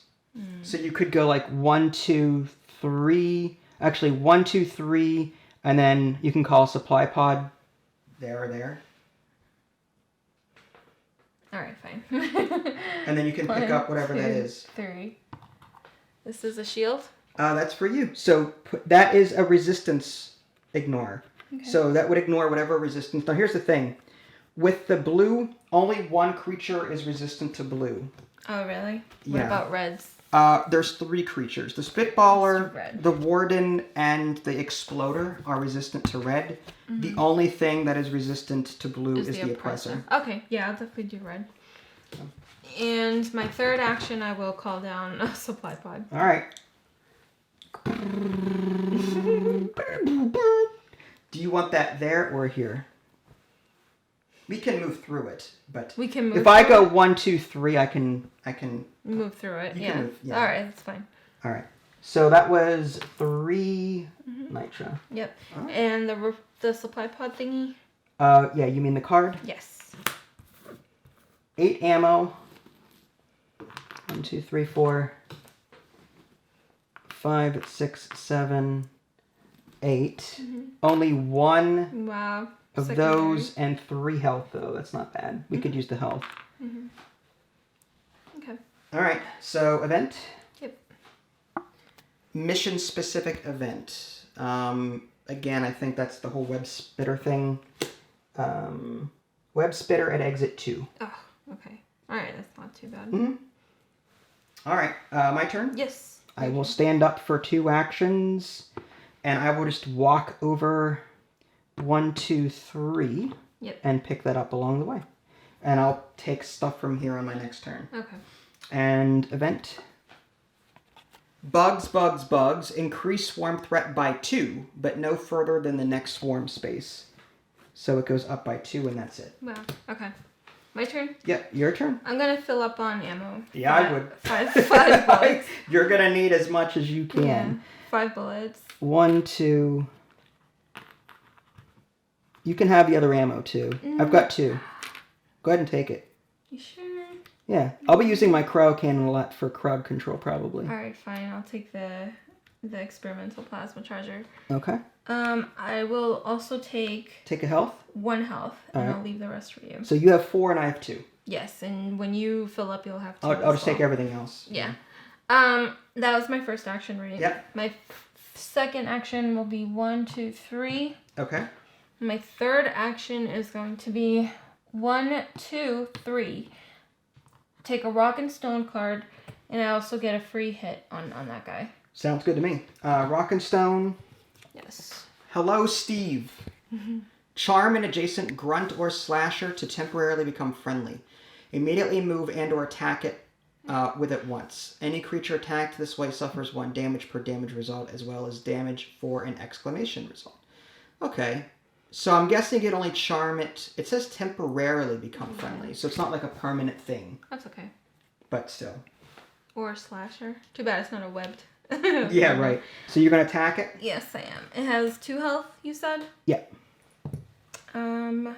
So you could go 1, 2, 3. Actually, 1, 2, 3, and then you can call supply pod there or there. All right, fine. And then you can pick up whatever that is. 3. This is a shield? That's for you. So that is a resistance ignore. Okay. So that would ignore whatever resistance. Now here's the thing. With the blue, only 1 creature is resistant to blue. Oh, really? Yeah. What about reds? There's 3 creatures. The Spitballer, the Warden, and the Exploder are resistant to red. The only thing that is resistant to blue is the Oppressor. Okay, yeah, I'll definitely do red. And my third action, I will call down a supply pod. All right. Do you want that there or here? We can move through it, but we can move if I go 1, 2, 3, I can move through it. You yeah. can move, yeah. All right, that's fine. All right. So that was 3 nitro. Yep. Right. And the supply pod thingy? Yeah, you mean the card? Yes. 8 ammo. 1, 2, 3, 4, 5, 6, 7, 8. Only 1 wow. of those and 3 health, though. That's not bad. We could use the health. Okay. All right. So event. Yep. Mission specific event. Again, I think that's the whole web spitter thing. Web spitter at exit 2. Oh, okay. All right, that's not too bad. All right. My turn? Yes. I will stand up for 2 actions, and I will just walk over 1, 2, 3, and pick that up along the way. And I'll take stuff from here on my next turn. Okay. And event. Bugs, bugs, bugs. Increase swarm threat by 2, but no further than the next swarm space. So it goes up by 2, and that's it. Wow. Okay. My turn? Yeah, your turn. I'm going to fill up on ammo. Yeah, I would. Five bullets. You're going to need as much as you can. Yeah. 5 bullets. 1, 2. You can have the other ammo, too. I've got 2. Go ahead and take it. You sure? Yeah. I'll be using my cryo cannon a lot for crowd control, probably. Alright, fine. I'll take the experimental plasma charger. Okay. I will also take... Take a health? 1 health, and Alright. I'll leave the rest for you. So you have 4 and I have 2. Yes, and when you fill up, you'll have 2 I'll just take everything else. Yeah. That was my first action, right? Yep. My second action will be 1, 2, 3. Okay. My third action is going to be 1, 2, 3. Take a rock and stone card, and I also get a free hit on that guy. Sounds good to me. Rock and stone. Yes. Hello, Steve. Charm an adjacent grunt or slasher to temporarily become friendly. Immediately move and or attack it with it once. Any creature attacked this way suffers 1 damage per damage result, as well as damage for an exclamation result. Okay. So I'm guessing it only charm it. It says temporarily become friendly, so it's not like a permanent thing. That's okay. But still. Or a slasher. Too bad it's not a webbed. Yeah, right. So you're going to attack it? Yes, I am. It has 2 health, you said? Yeah. We're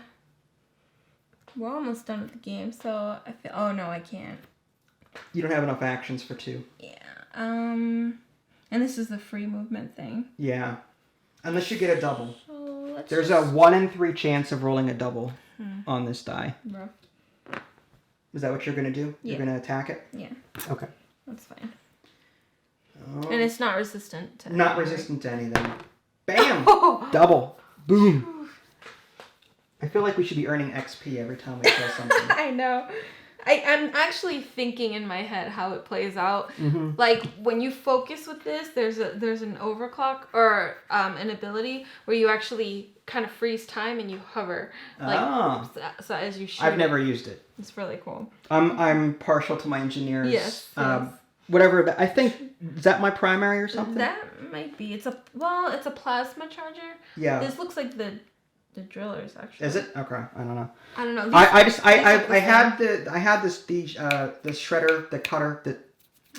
almost done with the game, so I feel... Oh, no, I can't. You don't have enough actions for 2. Yeah. And this is the free movement thing. Yeah. Unless you get a double. So There's a 1 in 3 chance of rolling a double on this die. Rough. Is that what you're going to do? Yeah. You're going to attack it? Yeah. Okay. That's fine. Oh. And it's not resistant to... Not resistant to anything. Bam! Double. Boom. I feel like we should be earning XP every time we kill something. I know. I'm actually thinking in my head how it plays out. Like when you focus with this, there's an overclock or an ability where you actually kind of freeze time and you hover. Like so as you shoot. I've never used it. It's really cool. I'm partial to my engineers. Yes. Whatever. I think is that my primary or something. That might be. It's a plasma charger. Yeah. This looks like the drillers actually. Is it? Okay. I don't know. I don't know. I had the shredder, the cutter,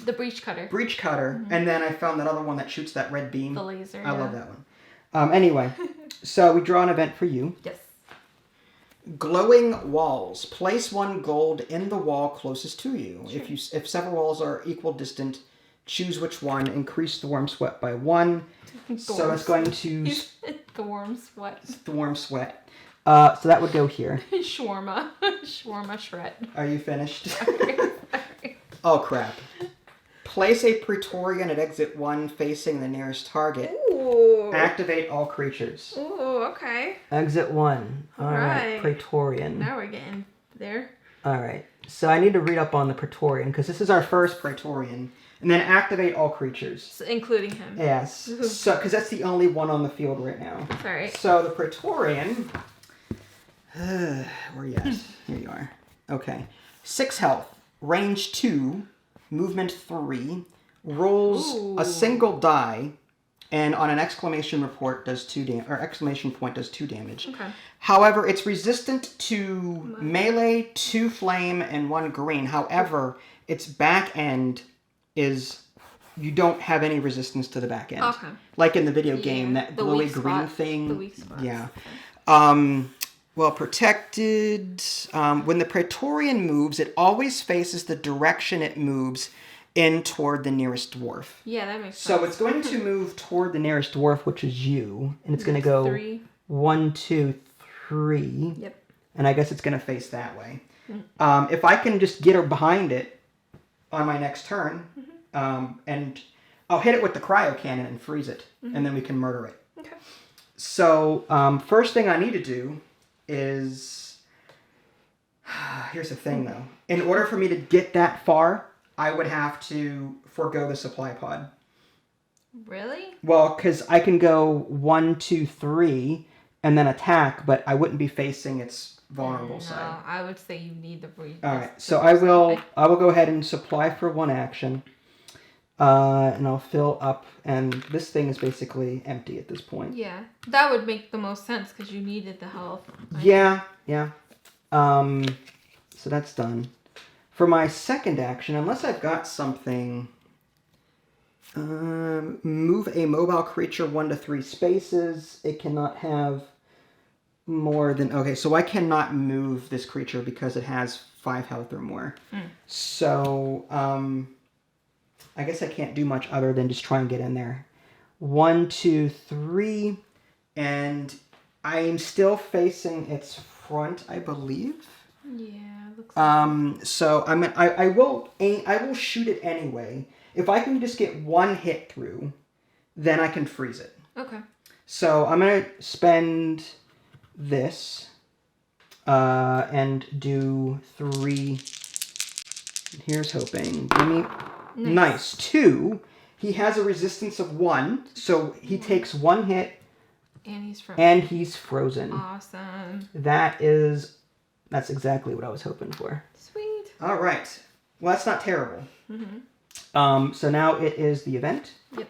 the breach cutter. Breach cutter, and then I found that other one that shoots that red beam. The laser. I love that one. Anyway, so we draw an event for you. Yes. Glowing walls. Place 1 gold in the wall closest to you. Sure. If several walls are equal distant, choose which one. Increase the warm sweat by 1. So it's going to... The warm sweat. The warm sweat. So that would go here. Shawarma. Shawarma shred. Are you finished? Oh, crap. Place a Praetorian at exit 1 facing the nearest target. Ooh. Activate all creatures. Ooh, okay. Exit 1. All right. Right. Praetorian. Now we're getting there. All right. So I need to read up on the Praetorian because this is our first Praetorian. And then activate all creatures. So, including him. Yes. So, because that's the only one on the field right now. That's all right. So the Praetorian... where are you at? Here you are. Okay. 6 health. Range 2. Movement 3. Rolls a single die. And on an exclamation report does 2 damage. Or exclamation point does 2 damage. Okay. However, it's resistant to melee, 2 flame, and 1 green. However, its back end is... You don't have any resistance to the back end. Okay. Like in the video game, that the glowy weak green spot. thing. The weak spot. Yeah. Well, protected. When the Praetorian moves, it always faces the direction it moves in toward the nearest dwarf. Yeah, that makes sense. So it's going to move toward the nearest dwarf, which is you. And it's going to go 3. 1, 2, 3. Yep. And I guess it's going to face that way. If I can just get her behind it on my next turn, and I'll hit it with the cryo cannon and freeze it, and then we can murder it. Okay. So first thing I need to do is... Here's the thing, though. In order for me to get that far, I would have to forego the supply pod. Really? Well, because I can go 1, 2, 3, and then attack, but I wouldn't be facing its vulnerable side. No, I would say you need the breach. All right, so I will go ahead and supply for 1 action. And I'll fill up, and this thing is basically empty at this point. Yeah, that would make the most sense because you needed the health. Yeah. So that's done. For my second action, unless I've got something, move a mobile creature 1 to 3 spaces. It cannot have more than... Okay, so I cannot move this creature because it has 5 health or more. So, I guess I can't do much other than just try and get in there. 1, 2, 3, and I'm still facing its front, I believe. Yeah, looks like So I will shoot it anyway. If I can just get 1 hit through, then I can freeze it. Okay. So I'm gonna spend this and do 3. Here's hoping. Give me nice 2. He has a resistance of 1, so he takes 1 hit. And he's frozen. Awesome. That's exactly what I was hoping for. Sweet. All right. Well, that's not terrible. So now it is the event. Yep.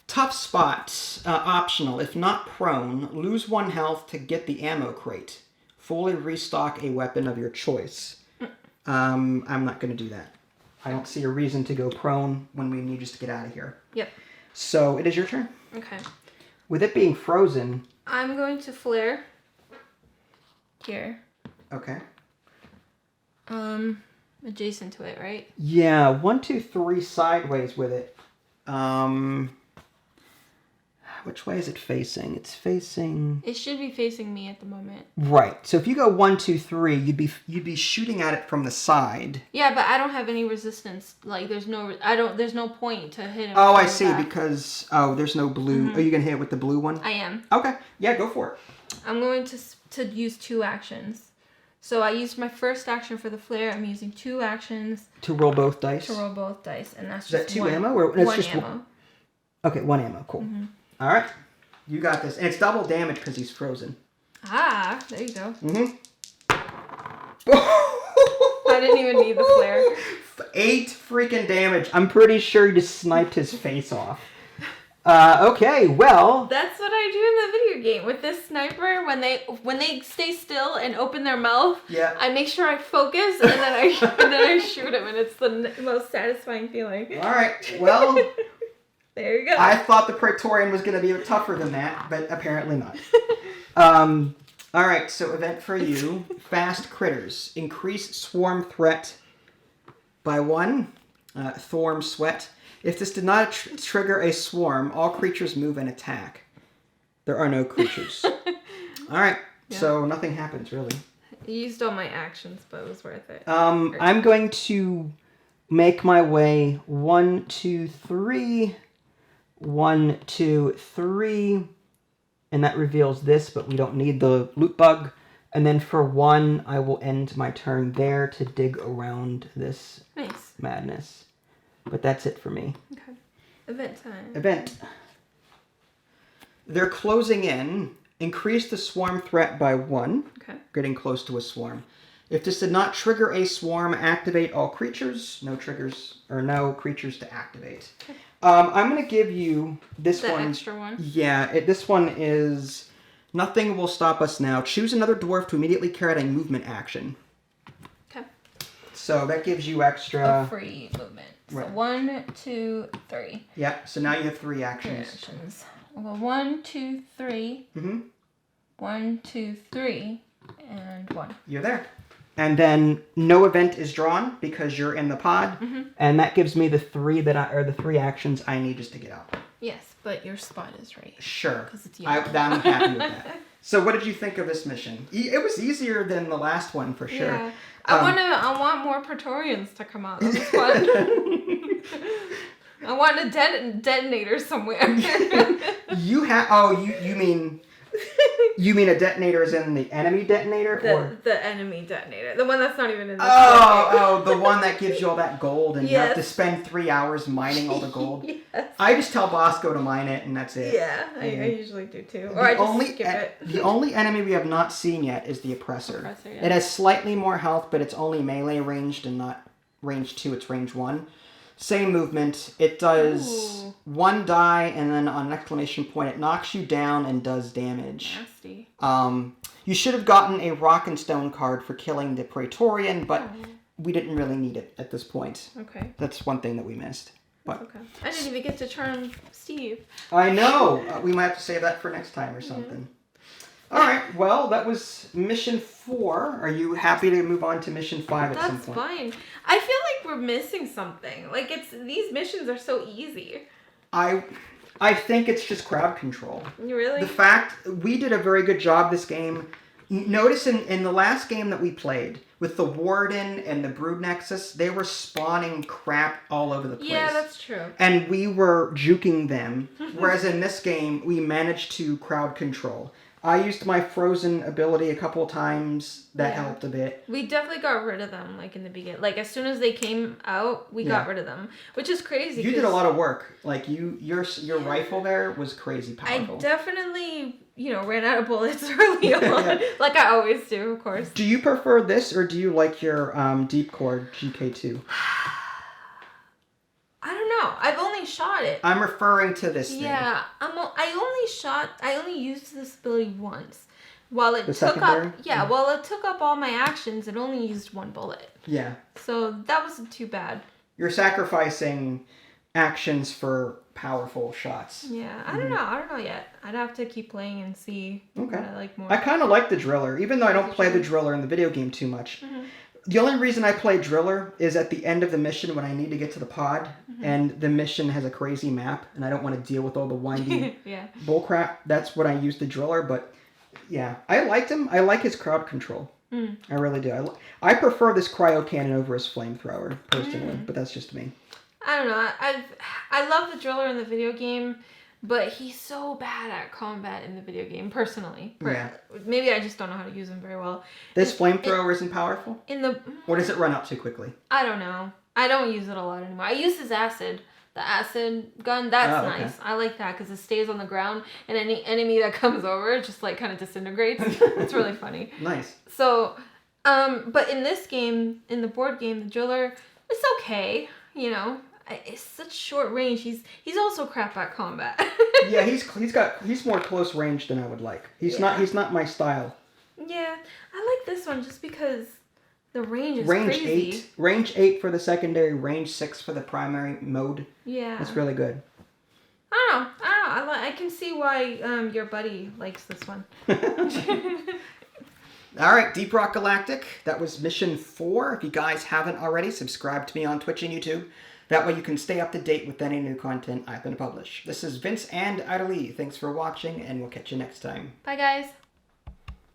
Tough spot, optional. If not prone, lose 1 health to get the ammo crate. Fully restock a weapon of your choice. I'm not going to do that. I don't see a reason to go prone when we need just to get out of here. Yep. So it is your turn. Okay. With it being frozen... I'm going to flare. Here. Okay. Adjacent to it, right? Yeah, 1, 2, 3 sideways with it. Which way is it facing? It's facing... It should be facing me at the moment. Right. So if you go 1, 2, 3, you'd be shooting at it from the side. Yeah, but I don't have any resistance. Like there's no point to hit him. Oh, I see. Because there's no blue. Are you gonna hit it with the blue one? I am. Okay. Yeah, go for it. I'm going to use 2 actions. So I used my first action for the flare. I'm using 2 actions to roll both dice. And that's is just that 2 one, ammo or it's one just ammo. Okay, 1 ammo. Cool. All right, you got this, and it's double damage because he's frozen. Ah, there you go. I didn't even need the flare. 8 freaking damage. I'm pretty sure you just sniped his face off. Okay, well... That's what I do in the video game. With this sniper, when they stay still and open their mouth, yeah. I make sure I focus, and then I shoot him, and it's the most satisfying feeling. All right, well... There you go. I thought the Praetorian was going to be tougher than that, but apparently not. All right, so event for you. Fast critters. Increase swarm threat by 1. Thorm sweat. If this did not trigger a swarm, all creatures move and attack. There are no creatures. All right, so nothing happens, really. You used all my actions, but it was worth it. I'm going to make my way 1, 2, 3... 1, 2, 3, and that reveals this, but we don't need the loot bug. And then for 1, I will end my turn there to dig around this madness. But that's it for me. Okay. Event time. Event. They're closing in. Increase the swarm threat by 1. Okay. Getting close to a swarm. If this did not trigger a swarm, activate all creatures. No triggers, or no creatures to activate. Okay. I'm going to give you this one. The extra one? Yeah, this one is... Nothing will stop us now. Choose another dwarf to immediately carry out a movement action. Okay. So that gives you extra... A free movement. So right. 1, 2, 3. Yeah, so now you have 3 actions. 3 actions. Well, 1, 2, 3. 1, 2, 3. And 1. You're there. And then no event is drawn because you're in the pod, and that gives me the 3 actions I need just to get out. Yes, but your spot is right. Sure, because it's yellow. I'm happy with that. So, what did you think of this mission? It was easier than the last one for sure. Yeah, I want more Praetorians to come out. That was fun. I want a detonator somewhere. You have? Oh, you mean? You mean a detonator is in the enemy detonator? The enemy detonator. The one that's not even in the the one that gives you all that gold and you have to spend 3 hours mining all the gold. Yes. I just tell Bosco to mine it and that's it. Yeah, I usually do too. Or I just skip it. The only enemy we have not seen yet is the Oppressor. Yeah. It has slightly more health, but it's only melee ranged and not range 2, it's range 1. Same movement. It does Ooh. 1 die, and then on an exclamation point, it knocks you down and does damage. Nasty. You should have gotten a Rock and Stone card for killing the Praetorian, but we didn't really need it at this point. Okay. That's one thing that we missed. But okay. I didn't even get to charm Steve. I know. We might have to save that for next time or something. All right. Well, that was mission 4. Are you happy to move on to mission 5 at some point? That's fine. I feel like we're missing something. Like these missions are so easy. I think it's just crowd control. Really? The fact we did a very good job this game. Notice in the last game that we played with the Warden and the Brood Nexus, they were spawning crap all over the place. Yeah, that's true. And we were juking them. Whereas in this game, we managed to crowd control. I used my frozen ability a couple of times. That helped a bit. We definitely got rid of them, like, in the beginning. Like, as soon as they came out, we got rid of them. Which is crazy. You did a lot of work. Like, your rifle there was crazy powerful. I definitely, ran out of bullets early on. Like I always do, of course. Do you prefer this, or do you like your deep core GK2? I don't know. I've only shot it. I'm referring to this thing. Yeah, I only used this ability once. While it while it took up all my actions, it only used 1 bullet. Yeah. So that wasn't too bad. You're sacrificing actions for powerful shots. Yeah, I don't know yet. I'd have to keep playing and see what I like more. I kind of like the Driller, even though I don't play the Driller in the video game too much. The only reason I play Driller is at the end of the mission when I need to get to the pod, and the mission has a crazy map, and I don't want to deal with all the winding bullcrap. That's when I use the Driller, but yeah, I liked him. I like his crowd control. I really do. I prefer this cryo cannon over his flamethrower, personally, but that's just me. I don't know. I love the Driller in the video game, but he's so bad at combat in the video game, personally. Yeah. Maybe I just don't know how to use him very well. This flamethrower isn't powerful? Or does it run out too quickly? I don't know. I don't use it a lot anymore. I use his acid. The acid gun, that's nice. I like that because it stays on the ground, and any enemy that comes over, it just like kind of disintegrates. It's really funny. Nice. So, but in this game, in the board game, the Driller, it's okay. It's such short range. He's also crap at combat. Yeah, he's more close range than I would like. He's not my style. Yeah, I like this one just because the range is crazy. Range 8 for the secondary, range 6 for the primary mode. Yeah, that's really good. I don't know. I can see why your buddy likes this one. All right, Deep Rock Galactic. That was mission 4. If you guys haven't already, subscribe to me on Twitch and YouTube. That way you can stay up to date with any new content I'm going to publish. This is Vince and Ida Lee. Thanks for watching, and we'll catch you next time. Bye, guys.